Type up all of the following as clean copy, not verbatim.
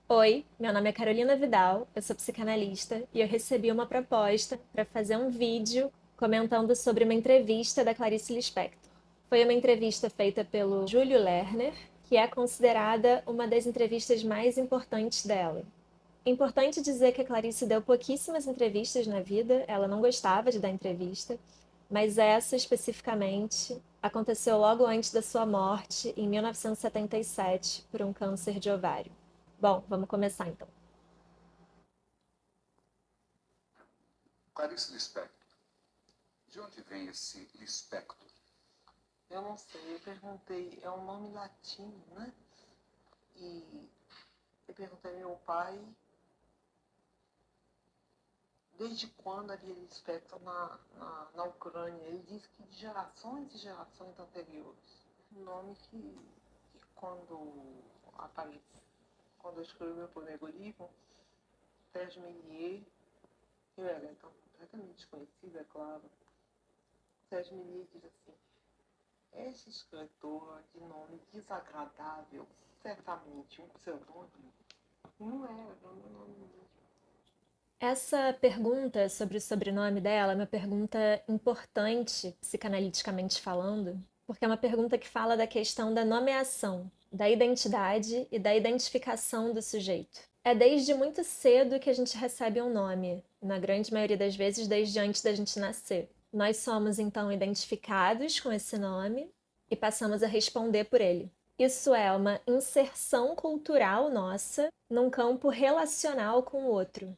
Oi, meu nome é Carolina Vidal, eu sou psicanalista e eu recebi uma proposta para fazer um vídeo comentando sobre uma entrevista da Clarice Lispector. Foi uma entrevista feita pelo Júlio Lerner, que é considerada uma das entrevistas mais importantes dela. Importante dizer que a Clarice deu pouquíssimas entrevistas na vida, ela não gostava de dar entrevista, mas essa especificamente aconteceu logo antes da sua morte, em 1977, por um câncer de ovário. Bom, vamos começar então. Clarice Lispector. De onde vem esse Lispector? Eu não sei, eu perguntei, é um nome latino, né? E eu perguntei ao meu pai desde quando havia Lispector na Ucrânia. Ele disse que de gerações e gerações anteriores. Um nome que quando aparece, quando eu escrevi meu primeiro livro, Sérgio Méliès, eu era então completamente desconhecida, é claro. Sérgio Méliès diz assim: essa escritora de nome desagradável, certamente um pseudônimo, não era o meu nome mesmo. Essa pergunta sobre o sobrenome dela é uma pergunta importante, psicanaliticamente falando, porque é uma pergunta que fala da questão da nomeação, da identidade e da identificação do sujeito. É desde muito cedo que a gente recebe um nome, na grande maioria das vezes desde antes da gente nascer. Nós somos então identificados com esse nome e passamos a responder por ele. Isso é uma inserção cultural nossa num campo relacional com o outro.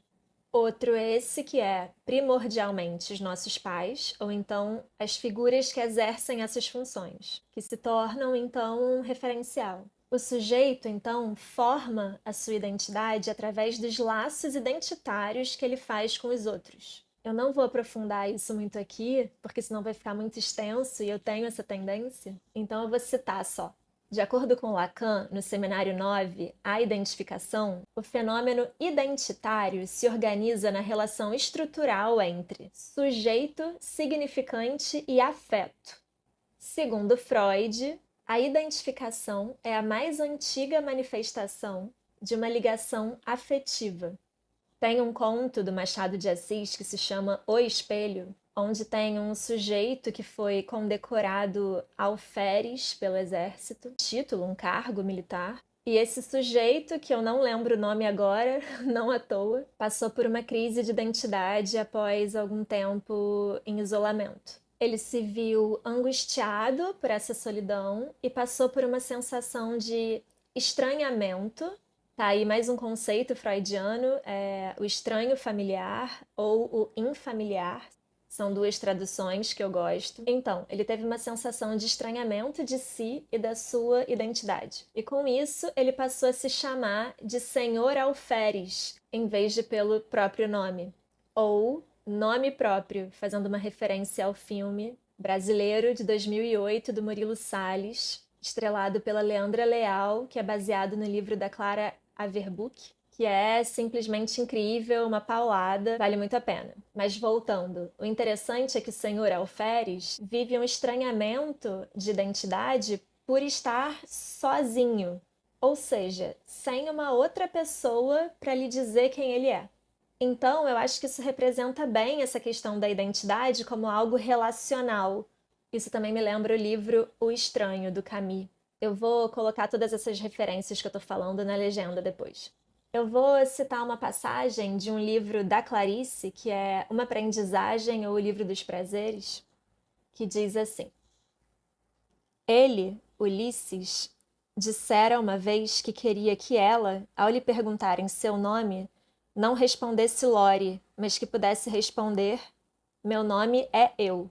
Outro é esse que é primordialmente os nossos pais, ou então as figuras que exercem essas funções, que se tornam então um referencial. O sujeito, então, forma a sua identidade através dos laços identitários que ele faz com os outros. Eu não vou aprofundar isso muito aqui, porque senão vai ficar muito extenso e eu tenho essa tendência. Então eu vou citar só. De acordo com Lacan, no Seminário 9, A Identificação, o fenômeno identitário se organiza na relação estrutural entre sujeito, significante e afeto. Segundo Freud, a identificação é a mais antiga manifestação de uma ligação afetiva. Tem um conto do Machado de Assis que se chama O Espelho, onde tem um sujeito que foi condecorado alferes pelo exército, título, um cargo militar. E esse sujeito, que eu não lembro o nome agora, não à toa, passou por uma crise de identidade após algum tempo em isolamento. Ele se viu angustiado por essa solidão e passou por uma sensação de estranhamento. Tá aí mais um conceito freudiano, o estranho familiar ou o infamiliar. São duas traduções que eu gosto. Então, ele teve uma sensação de estranhamento de si e da sua identidade. E com isso, ele passou a se chamar de Senhor Alferes, em vez de pelo próprio nome. Ou nome próprio, fazendo uma referência ao filme brasileiro de 2008 do Murilo Salles, estrelado pela Leandra Leal, que é baseado no livro da Clara Averbuch, que é simplesmente incrível, uma paulada, vale muito a pena. Mas voltando, o interessante é que o senhor Alferes vive um estranhamento de identidade por estar sozinho, ou seja, sem uma outra pessoa para lhe dizer quem ele é. Então, eu acho que isso representa bem essa questão da identidade como algo relacional. Isso também me lembra o livro O Estranho, do Camus. Eu vou colocar todas essas referências que eu tô falando na legenda depois. Eu vou citar uma passagem de um livro da Clarice, que é Uma Aprendizagem ou o Livro dos Prazeres, que diz assim: Ele, Ulisses, dissera uma vez que queria que ela, ao lhe perguntarem seu nome, não respondesse Lore, mas que pudesse responder: Meu nome é eu.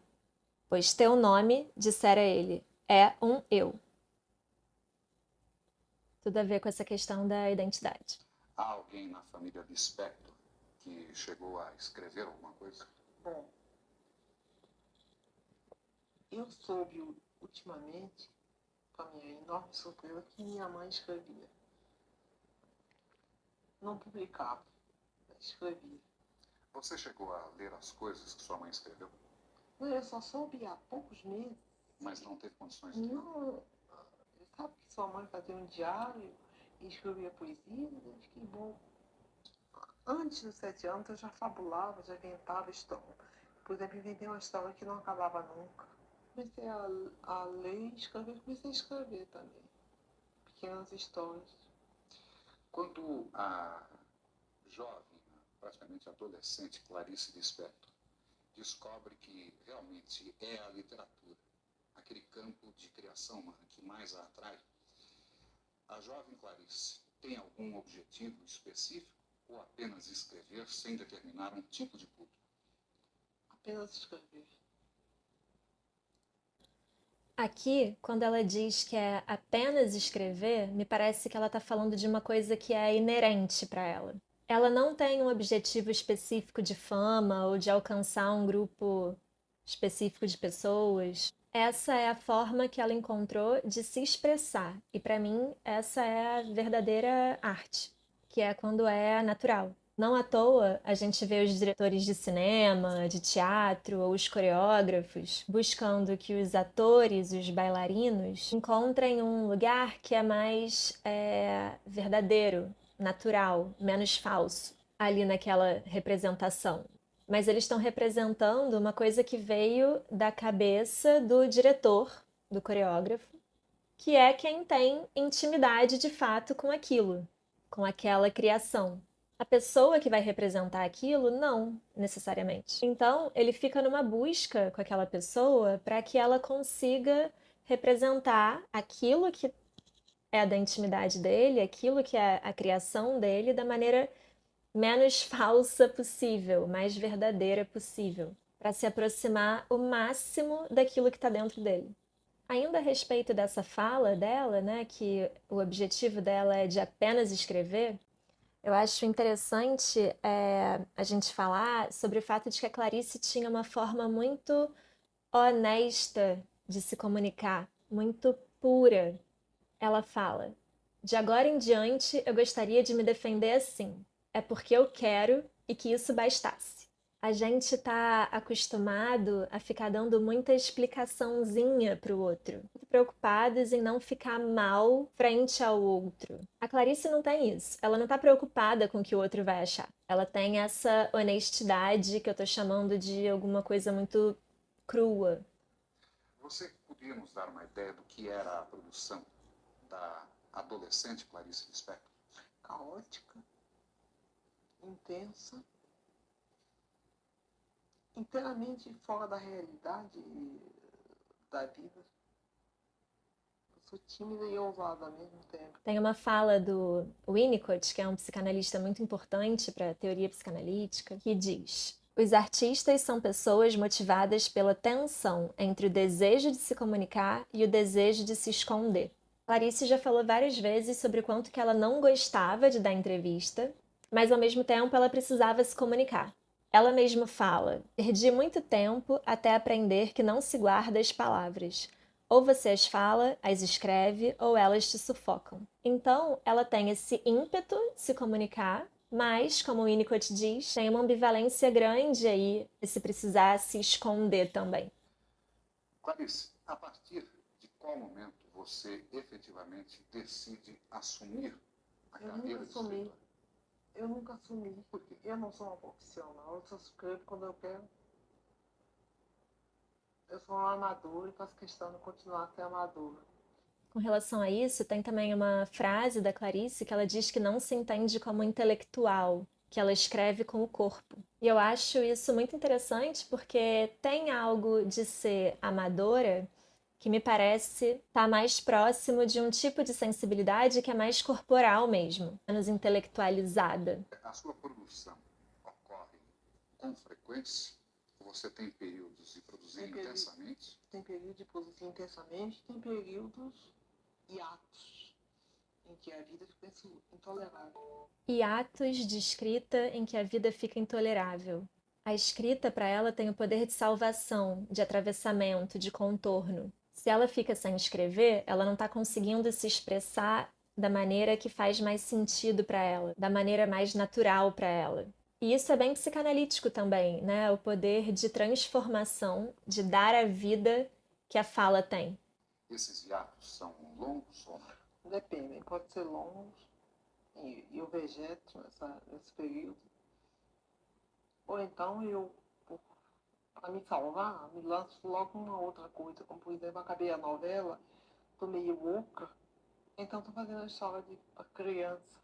Pois teu nome, dissera ele, é um eu. Tudo a ver com essa questão da identidade. Há alguém na família Lispector que chegou a escrever alguma coisa? Bom, eu soube ultimamente, com a minha enorme surpresa, que minha mãe escrevia. Não publicava, mas escrevia. Você chegou a ler as coisas que sua mãe escreveu, Não, eu só soube há poucos meses. mas não teve condições de ler? Não, sabe que sua mãe fazia um diário e escrevia poesia? Eu fiquei antes dos 7 anos eu já fabulava, já inventava história. Por exemplo, inventei uma história que não acabava nunca. Comecei a ler e escrever, comecei a escrever também. Pequenas histórias. Quando a jovem, praticamente adolescente Clarice Lispector descobre que realmente é a literatura, aquele campo de criação humana que mais a atrai, a jovem Clarice tem algum objetivo específico ou apenas escrever sem determinar um tipo de público? Apenas escrever. Aqui, quando ela diz que é apenas escrever, me parece que ela está falando de uma coisa que é inerente para ela. Ela não tem um objetivo específico de fama ou de alcançar um grupo específico de pessoas. Essa é a forma que ela encontrou de se expressar. E para mim, essa é a verdadeira arte, que é quando é natural. Não à toa a gente vê os diretores de cinema, de teatro ou os coreógrafos buscando que os atores, os bailarinos, encontrem um lugar que é mais verdadeiro, natural, menos falso ali naquela representação. Mas eles estão representando uma coisa que veio da cabeça do diretor, do coreógrafo, que é quem tem intimidade de fato com aquilo, com aquela criação. A pessoa que vai representar aquilo, não necessariamente. Então, ele fica numa busca com aquela pessoa para que ela consiga representar aquilo que é da intimidade dele, aquilo que é a criação dele, da maneira menos falsa possível, mais verdadeira possível, para se aproximar o máximo daquilo que está dentro dele. Ainda a respeito dessa fala dela, né, que o objetivo dela é de apenas escrever, eu acho interessante a gente falar sobre o fato de que a Clarice tinha uma forma muito honesta de se comunicar, muito pura. Ela fala: de agora em diante eu gostaria de me defender assim. É porque eu quero e que isso bastasse. A gente está acostumado a ficar dando muita explicaçãozinha para o outro, muito preocupados em não ficar mal frente ao outro. A Clarice não tem isso. Ela não está preocupada com o que o outro vai achar. Ela tem essa honestidade que eu estou chamando de alguma coisa muito crua. Você podia nos dar uma ideia do que era a produção da adolescente Clarice Lispector? Caótica, intensa, inteiramente fora da realidade da vida. Eu sou tímida e ousada ao mesmo tempo. Tem uma fala do Winnicott, que é um psicanalista muito importante para a teoria psicanalítica, que diz: os artistas são pessoas motivadas pela tensão entre o desejo de se comunicar e o desejo de se esconder. Clarice já falou várias vezes sobre o quanto que ela não gostava de dar entrevista, mas ao mesmo tempo ela precisava se comunicar. Ela mesma fala: perdi muito tempo até aprender que não se guarda as palavras. Ou você as fala, as escreve, ou elas te sufocam. Então, ela tem esse ímpeto de se comunicar, mas, como o Winnicott diz, tem uma ambivalência grande aí de se precisar se esconder também. Clarice, a partir de qual momento você efetivamente decide assumir a Eu carreira nunca de assumi. escritora? Eu nunca assumi. Eu não sou uma profissional, eu só escrevo quando eu quero. Eu sou uma amadora e faço questão de continuar a ser amadora. Com relação a isso, tem também uma frase da Clarice que ela diz que não se entende como intelectual, que ela escreve com o corpo. E eu acho isso muito interessante porque tem algo de ser amadora que me parece estar mais próximo de um tipo de sensibilidade que é mais corporal mesmo, menos intelectualizada. A sua produção ocorre com frequência? Você tem períodos de produzir intensamente? Tem período de produzir intensamente, tem períodos hiatos em que a vida fica intolerável. E atos de escrita em que a vida fica intolerável. A escrita, para ela, tem o poder de salvação, de atravessamento, de contorno. Se ela fica sem escrever, ela não está conseguindo se expressar da maneira que faz mais sentido para ela, da maneira mais natural para ela. E isso é bem psicanalítico também, né? O poder de transformação, de dar a vida que a fala tem. Esses hiatos são longos ou não? Depende, pode ser longo, e eu vegeto nesse período. Ou então eu, para me salvar, me lanço logo uma outra coisa, como por exemplo, acabei a novela, tô meio louca, então tô fazendo a história de pra criança.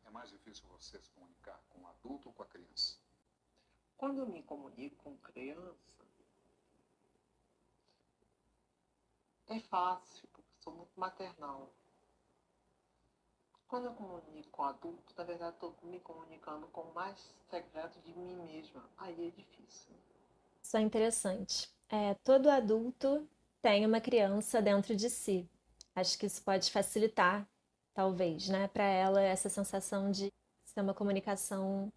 É mais difícil você se comunicar com o adulto ou com a criança? Quando eu me comunico com criança, é fácil, porque eu sou muito maternal. Quando eu comunico com adulto, na verdade estou me comunicando com o mais secreto de mim mesma. Aí é difícil. Isso é interessante. Todo adulto tem uma criança dentro de si. Acho que isso pode facilitar, talvez, né, para ela essa sensação de ter uma comunicação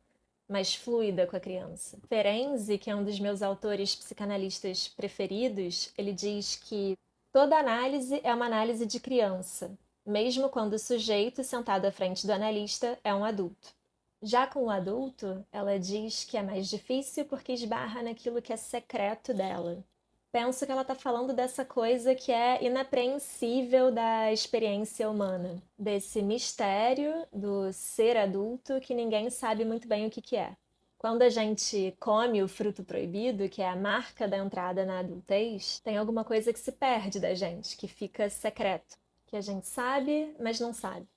mais fluida com a criança. Ferenczi, que é um dos meus autores psicanalistas preferidos, ele diz que toda análise é uma análise de criança, mesmo quando o sujeito sentado à frente do analista é um adulto. Já com o adulto, ela diz que é mais difícil porque esbarra naquilo que é secreto dela. Penso que ela está falando dessa coisa que é inapreensível da experiência humana, desse mistério do ser adulto que ninguém sabe muito bem o que que é. Quando a gente come o fruto proibido, que é a marca da entrada na adultez, tem alguma coisa que se perde da gente, que fica secreto, que a gente sabe, mas não sabe.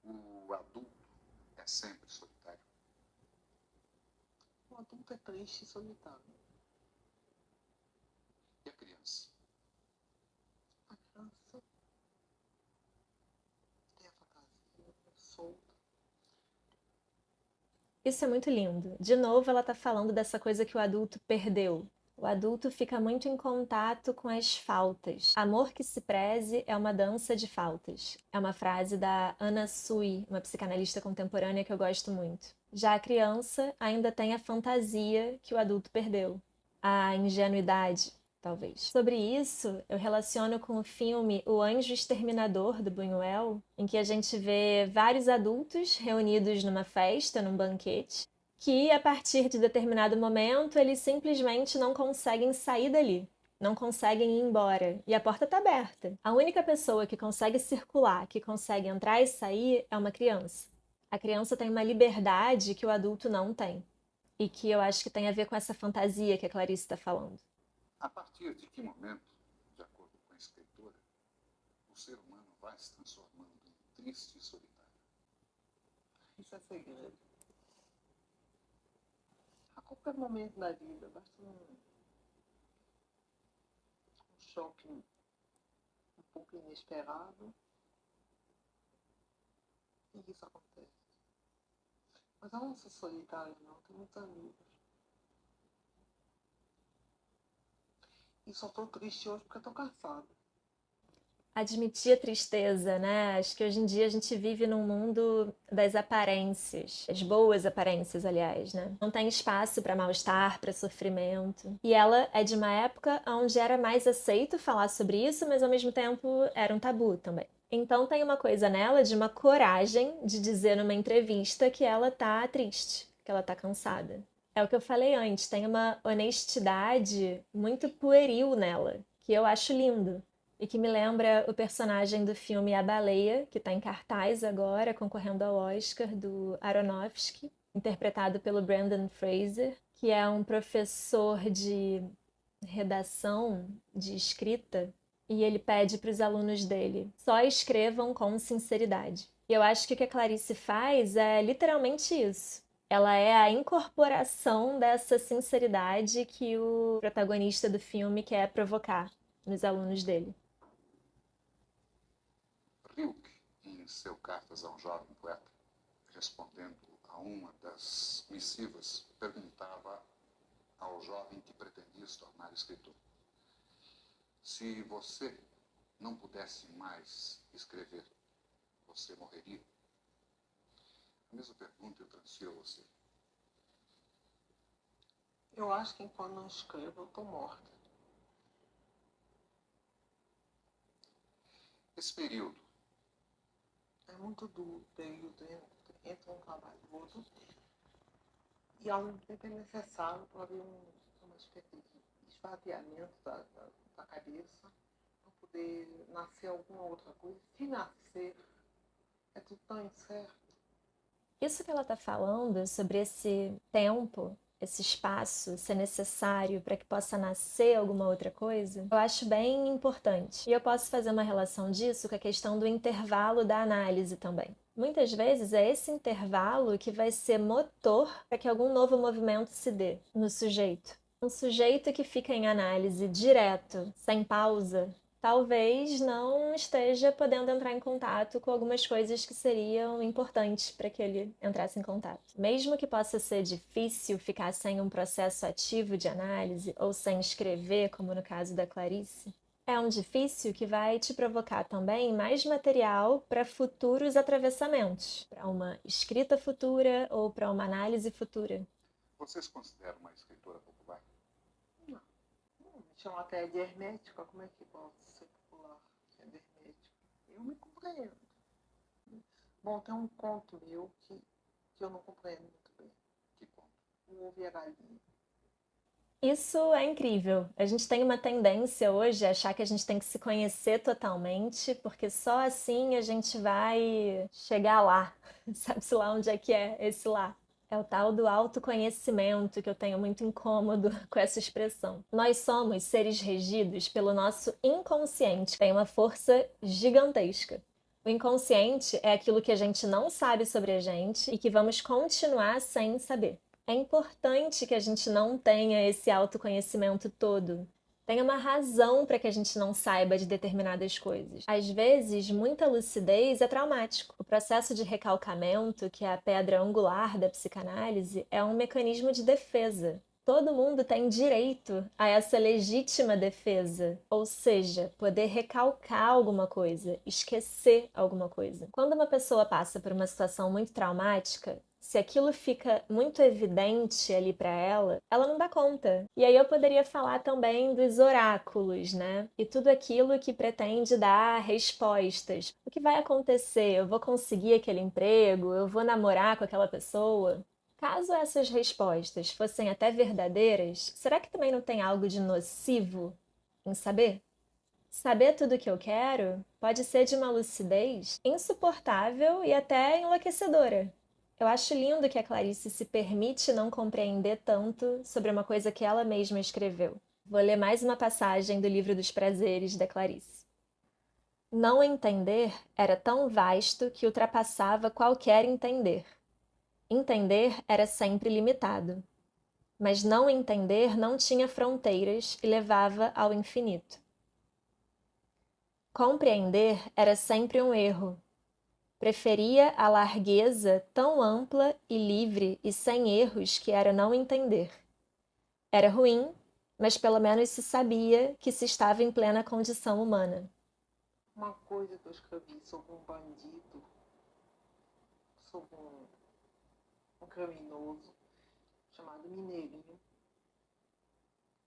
O adulto é sempre solitário. O adulto é triste e solitário. E a criança? A criança tem a fantasia, é solta. Isso é muito lindo. De novo, ela está falando dessa coisa que o adulto perdeu. O adulto fica muito em contato com as faltas. Amor que se preze é uma dança de faltas. É uma frase da Anna Sui, uma psicanalista contemporânea que eu gosto muito. Já a criança ainda tem a fantasia que o adulto perdeu. A ingenuidade, talvez. Sobre isso, eu relaciono com o filme O Anjo Exterminador, do Buñuel, em que a gente vê vários adultos reunidos numa festa, num banquete, que a partir de determinado momento eles simplesmente não conseguem sair dali, não conseguem ir embora, e a porta está aberta. A única pessoa que consegue circular, que consegue entrar e sair é uma criança. A criança tem uma liberdade que o adulto não tem. E que eu acho que tem a ver com essa fantasia que a Clarice está falando. A partir de que momento, de acordo com a escritora, o ser humano vai se transformando em triste e solitário? Isso é segredo. A qualquer momento da vida, basta um choque um pouco inesperado e isso acontece. Mas eu não sou solitária, não, tenho muitos amigos. E só tô triste hoje porque eu tô cansada. Admitir a tristeza, né? Acho que hoje em dia a gente vive num mundo das aparências, as boas aparências, aliás, né? Não tem espaço para mal-estar, para sofrimento. E ela é de uma época onde era mais aceito falar sobre isso, mas ao mesmo tempo era um tabu também. Então tem uma coisa nela de uma coragem de dizer numa entrevista que ela tá triste, que ela tá cansada. É o que eu falei antes, tem uma honestidade muito pueril nela, que eu acho lindo. E que me lembra o personagem do filme A Baleia, que está em cartaz agora, concorrendo ao Oscar, do Aronofsky, interpretado pelo Brendan Fraser, que é um professor de redação, de escrita, e ele pede para os alunos dele: só escrevam com sinceridade. E eu acho que o que a Clarice faz é literalmente isso. Ela é a incorporação dessa sinceridade que o protagonista do filme quer provocar nos alunos dele. Rilke, em seu Cartas a um Jovem Poeta, respondendo a uma das missivas, perguntava ao jovem que pretendia se tornar escritor: se você não pudesse mais escrever, você morreria? A mesma pergunta eu transfiro a você. Eu acho que enquanto não escrevo, eu tô morta. Esse período, É muito duro, período entre um trabalho e outro. E ao mesmo tempo é necessário para haver uma espécie de esvaziamento da cabeça, para poder nascer alguma outra coisa. Se nascer, é tudo tão incerto. Isso que ela está falando sobre esse tempo, esse espaço ser necessário para que possa nascer alguma outra coisa, eu acho bem importante. E eu posso fazer uma relação disso com a questão do intervalo da análise também. Muitas vezes é esse intervalo que vai ser motor para que algum novo movimento se dê no sujeito. Um sujeito que fica em análise direto, sem pausa, talvez não esteja podendo entrar em contato com algumas coisas que seriam importantes para que ele entrasse em contato. Mesmo que possa ser difícil ficar sem um processo ativo de análise ou sem escrever, como no caso da Clarice, é um difícil que vai te provocar também mais material para futuros atravessamentos, para uma escrita futura ou para uma análise futura. Você se considera uma escritora popular? Não. Me chamam até de hermética. Como é que posso ser popular sendo hermética? Eu me compreendo. Bom, tem um conto meu que eu não compreendo muito bem. Que conto? O Ovo e a Galinha. Isso é incrível. A gente tem uma tendência hoje a achar que a gente tem que se conhecer totalmente, porque só assim a gente vai chegar lá. Sabe-se lá onde é que é esse lá? É o tal do autoconhecimento, que eu tenho muito incômodo com essa expressão. Nós somos seres regidos pelo nosso inconsciente, que tem uma força gigantesca. O inconsciente é aquilo que a gente não sabe sobre a gente e que vamos continuar sem saber. É importante que a gente não tenha esse autoconhecimento todo. Tem uma razão para que a gente não saiba de determinadas coisas. Às vezes, muita lucidez é traumático. O processo de recalcamento, que é a pedra angular da psicanálise, é um mecanismo de defesa. Todo mundo tem direito a essa legítima defesa, ou seja, poder recalcar alguma coisa, esquecer alguma coisa. Quando uma pessoa passa por uma situação muito traumática, se aquilo fica muito evidente ali para ela, ela não dá conta. E aí eu poderia falar também dos oráculos, né? E tudo aquilo que pretende dar respostas. O que vai acontecer? Eu vou conseguir aquele emprego? Eu vou namorar com aquela pessoa? Caso essas respostas fossem até verdadeiras, será que também não tem algo de nocivo em saber? Saber tudo o que eu quero pode ser de uma lucidez insuportável e até enlouquecedora. Eu acho lindo que a Clarice se permite não compreender tanto sobre uma coisa que ela mesma escreveu. Vou ler mais uma passagem do Livro dos Prazeres da Clarice. Não entender era tão vasto que ultrapassava qualquer entender. Entender era sempre limitado. Mas não entender não tinha fronteiras e levava ao infinito. Compreender era sempre um erro. Preferia a largueza tão ampla e livre e sem erros que era não entender. Era ruim, mas pelo menos se sabia que se estava em plena condição humana. Uma coisa que eu escrevi sobre um bandido, sobre um criminoso chamado Mineirinho,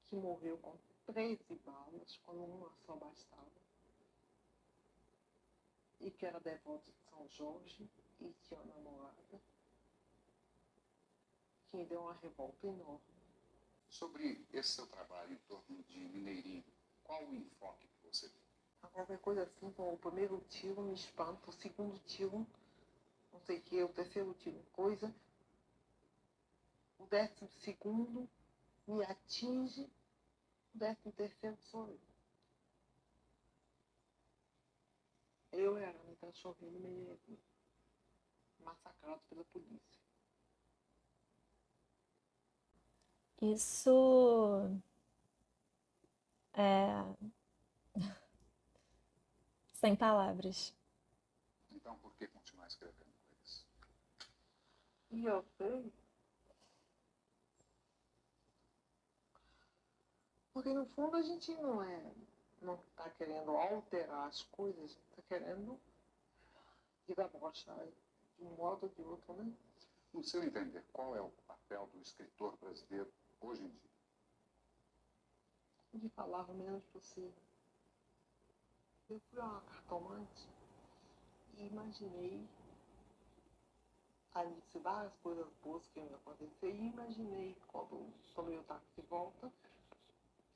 que morreu com 13 balas, quando uma só bastava, e que era devoto de São Jorge e tinha uma namorada, que deu uma revolta enorme. Sobre esse seu trabalho em torno de Mineirinho, qual o enfoque que você vê? Qualquer coisa assim, então, o primeiro tiro me espanta, o segundo tiro, não sei o que, o terceiro tiro, coisa, o 12º me atinge, o 13º sou eu. Eu era um cachorrinho meio massacrado pela polícia. Isso é sem palavras. Então, por que continuar escrevendo coisas? E eu sei, porque no fundo a gente não está querendo alterar as coisas, a gente está querendo desabrochar de um modo ou de outro, né? No seu entender, qual é o papel do escritor brasileiro hoje em dia? De falar o menos possível. Eu fui a uma cartomante e imaginei ali várias coisas boas que iam acontecer e imaginei quando tomei o táxi de volta,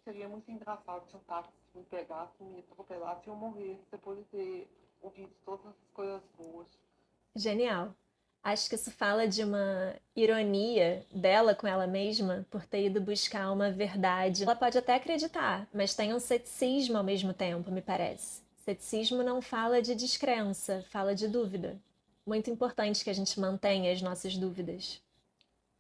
seria muito engraçado se um táxi me pegasse, me atropelasse e eu morresse depois de ter ouvido todas as coisas boas. Genial. Acho que isso fala de uma ironia dela com ela mesma por ter ido buscar uma verdade. Ela pode até acreditar, mas tem um ceticismo ao mesmo tempo, me parece. Ceticismo não fala de descrença, fala de dúvida. Muito importante que a gente mantenha as nossas dúvidas.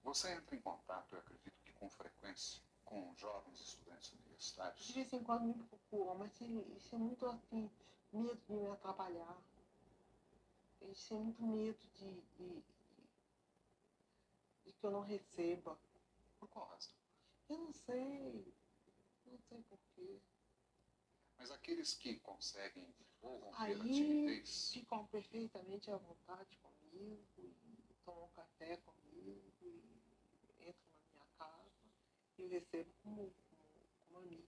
Você entra em contato, eu acredito que com frequência, com jovens estudantes De universitários. vez em quando me procuram, mas isso é muito assim, medo de me atrapalhar. Isso é muito medo de que eu não receba. Por qual razão? Eu não sei porquê. Mas aqueles que conseguem ou romper a Aí timidez, ficam perfeitamente à vontade comigo, e tomam café comigo, e entram na minha casa e eu recebo como amigo.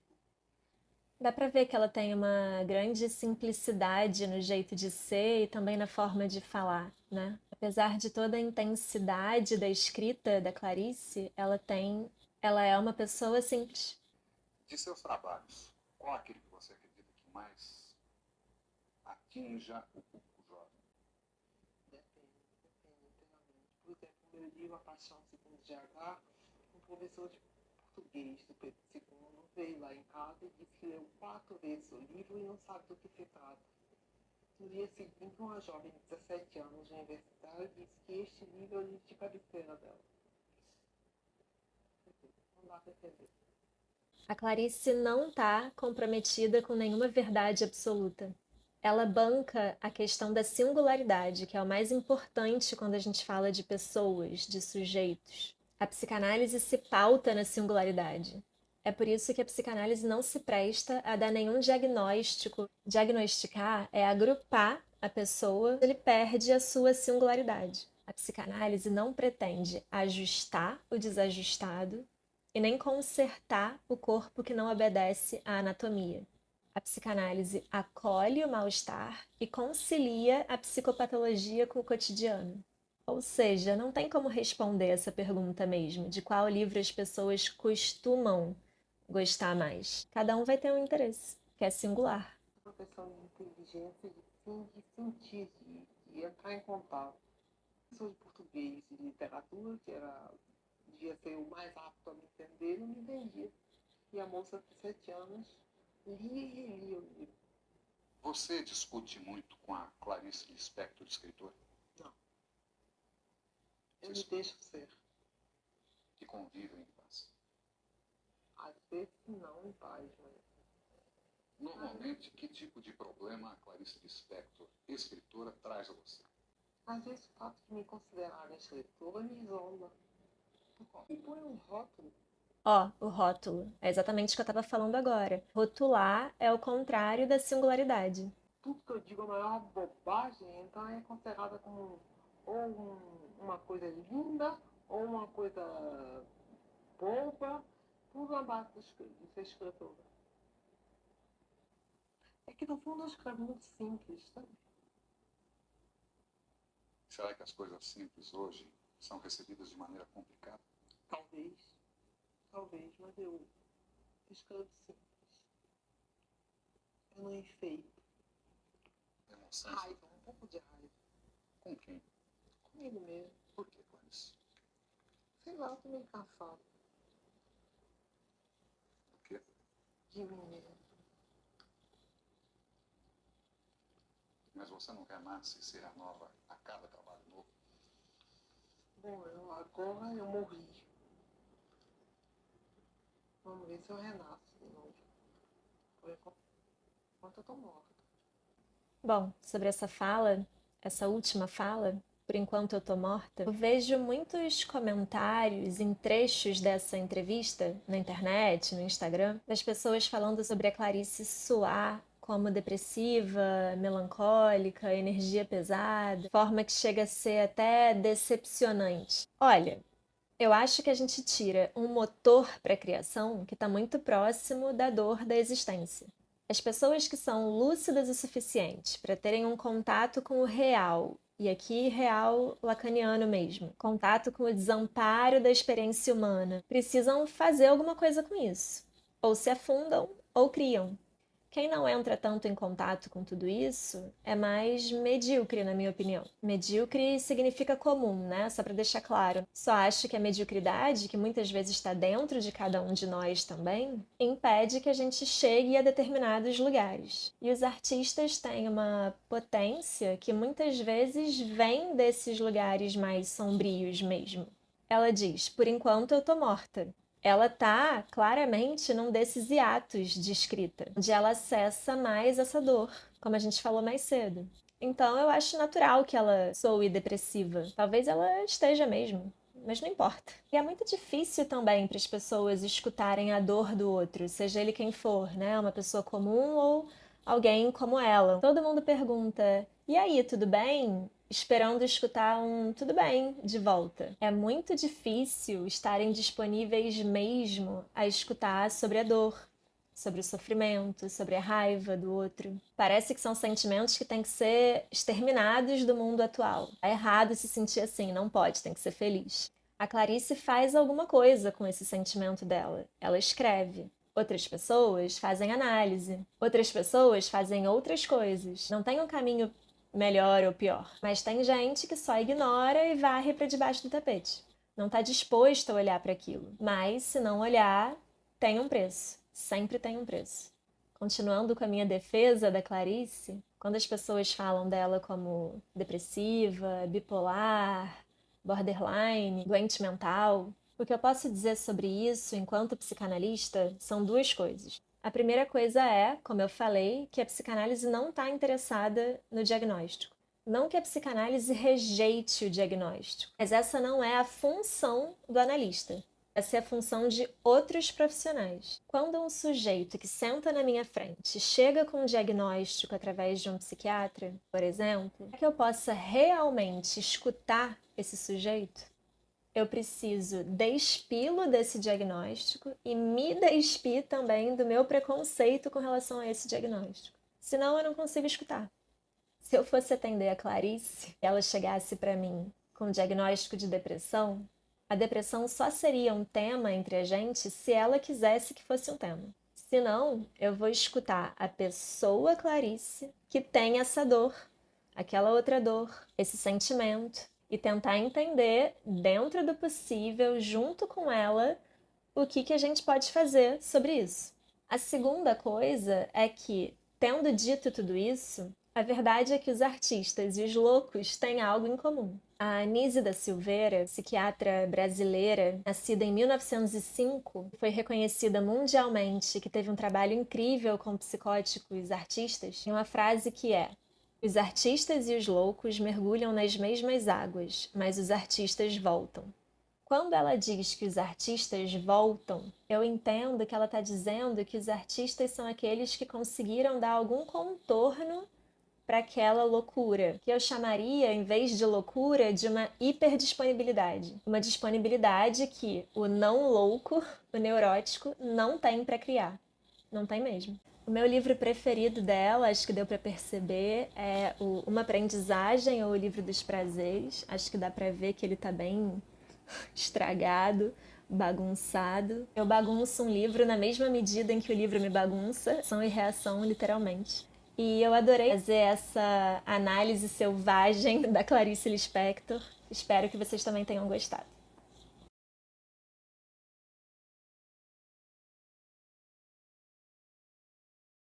Dá pra ver que ela tem uma grande simplicidade no jeito de ser e também na forma de falar, né? Apesar de toda a intensidade da escrita da Clarice, ela é uma pessoa simples. de seus trabalhos, qual aquele que você acredita que mais atinja o público jovem? Depende inteiramente. Por exemplo, no meu livro A Paixão Segundo GH, um professor de português do Pedro II veio lá em casa e disse que leu 4 vezes o livro e não sabe do que se trata. No dia seguinte, uma jovem de 17 anos, universitária, disse que este livro é o livro de cabeceira dela. Não dá para entender. A Clarice não está comprometida com nenhuma verdade absoluta. Ela banca a questão da singularidade, que é o mais importante quando a gente fala de pessoas, de sujeitos. A psicanálise se pauta na singularidade. É por isso que a psicanálise não se presta a dar nenhum diagnóstico. Diagnosticar é agrupar a pessoa, ele perde a sua singularidade. A psicanálise não pretende ajustar o desajustado e nem consertar o corpo que não obedece à anatomia. A psicanálise acolhe o mal-estar e concilia a psicopatologia com o cotidiano. Ou seja, não tem como responder essa pergunta mesmo, de qual livro as pessoas costumam gostar mais. Cada um vai ter um interesse, que é singular. Uma questão de inteligência, de sentir, de entrar em contato. Professor de português e literatura, que devia ser o mais apto a me entender, não me entendia. E a moça de 7 anos lia e relia o livro. Você discute muito com a Clarice Lispector, escritora? Não. Eu me deixo ser. Que convivem em paz? Às vezes não em paz, mas Normalmente, que tipo de problema a Clarice Lispector, escritora, traz a você? às vezes o fato de me considerarem escritora me isola. Me põe um rótulo. Ó, o rótulo. É exatamente o que eu estava falando agora. Rotular é o contrário da singularidade. Tudo que eu digo é a maior bobagem, então é considerada como uma coisa linda ou uma coisa boba, tudo abaixo de ser escritora. É que no fundo eu escrevo muito simples, sabe? Será que as coisas simples hoje são recebidas de maneira complicada? Talvez, mas eu escrevo simples. Eu não enfeito. Emoção? Raiva, um pouco de raiva. Com quem? Comigo mesmo. Por que, Clarice? Sei lá, eu tô meio cansado Por quê? de mim mesmo. Mas você não renasce e se renova a cada trabalho novo? Bom, agora eu morri. Vamos ver se eu renasço de novo. Por enquanto eu tô morta. Bom, sobre essa última fala, por enquanto eu tô morta, eu vejo muitos comentários em trechos dessa entrevista na internet, no Instagram, das pessoas falando sobre a Clarice soar como depressiva, melancólica, energia pesada, forma que chega a ser até decepcionante. Olha, eu acho que a gente tira um motor para a criação que está muito próximo da dor da existência. As pessoas que são lúcidas o suficiente para terem um contato com o real, e aqui real lacaniano mesmo, contato com o desamparo da experiência humana, precisam fazer alguma coisa com isso. Ou se afundam ou criam. Quem não entra tanto em contato com tudo isso é mais medíocre, na minha opinião. Medíocre significa comum, né? Só para deixar claro. Só acho que a mediocridade, que muitas vezes está dentro de cada um de nós também, impede que a gente chegue a determinados lugares. E os artistas têm uma potência que muitas vezes vem desses lugares mais sombrios mesmo. Ela diz: por enquanto eu tô morta. Ela tá claramente num desses hiatos de escrita, onde ela acessa mais essa dor, como a gente falou mais cedo. Então eu acho natural que ela soe depressiva. Talvez ela esteja mesmo, mas não importa. E é muito difícil também para as pessoas escutarem a dor do outro, seja ele quem for, né? Uma pessoa comum ou alguém como ela. Todo mundo pergunta: e aí, tudo bem? Esperando escutar um tudo bem de volta. É muito difícil estarem disponíveis mesmo a escutar sobre a dor, sobre o sofrimento, sobre a raiva do outro. Parece que são sentimentos que têm que ser exterminados do mundo atual. É errado se sentir assim, não pode, tem que ser feliz. A Clarice faz alguma coisa com esse sentimento dela. Ela escreve. Outras pessoas fazem análise. Outras pessoas fazem outras coisas. Não tem um caminho melhor ou pior. Mas tem gente que só ignora e varre para debaixo do tapete. Não está disposto a olhar para aquilo. Mas, se não olhar, tem um preço. Sempre tem um preço. Continuando com a minha defesa da Clarice, quando as pessoas falam dela como depressiva, bipolar, borderline, doente mental, o que eu posso dizer sobre isso enquanto psicanalista são duas coisas. A primeira coisa é, como eu falei, que a psicanálise não está interessada no diagnóstico. Não que a psicanálise rejeite o diagnóstico, mas essa não é a função do analista. Essa é a função de outros profissionais. Quando um sujeito que senta na minha frente chega com um diagnóstico através de um psiquiatra, por exemplo, para que eu possa realmente escutar esse sujeito, eu preciso despi-lo desse diagnóstico e me despir também do meu preconceito com relação a esse diagnóstico. Senão eu não consigo escutar. Se eu fosse atender a Clarice e ela chegasse para mim com um diagnóstico de depressão, a depressão só seria um tema entre a gente se ela quisesse que fosse um tema. Se não, eu vou escutar a pessoa Clarice que tem essa dor, aquela outra dor, esse sentimento, e tentar entender, dentro do possível, junto com ela, o que a gente pode fazer sobre isso. A segunda coisa é que, tendo dito tudo isso, a verdade é que os artistas e os loucos têm algo em comum. A Anísia da Silveira, psiquiatra brasileira, nascida em 1905, foi reconhecida mundialmente, que teve um trabalho incrível com psicóticos artistas, tem uma frase que é: os artistas e os loucos mergulham nas mesmas águas, mas os artistas voltam. Quando ela diz que os artistas voltam, eu entendo que ela está dizendo que os artistas são aqueles que conseguiram dar algum contorno para aquela loucura, que eu chamaria, em vez de loucura, de uma hiperdisponibilidade. Uma disponibilidade que o não louco, o neurótico, não tem para criar. Não tem mesmo. O meu livro preferido dela, acho que deu para perceber, é Uma Aprendizagem ou O Livro dos Prazeres. Acho que dá para ver que ele tá bem estragado, bagunçado. Eu bagunço um livro na mesma medida em que o livro me bagunça, ação e reação, literalmente. E eu adorei fazer essa análise selvagem da Clarice Lispector. Espero que vocês também tenham gostado.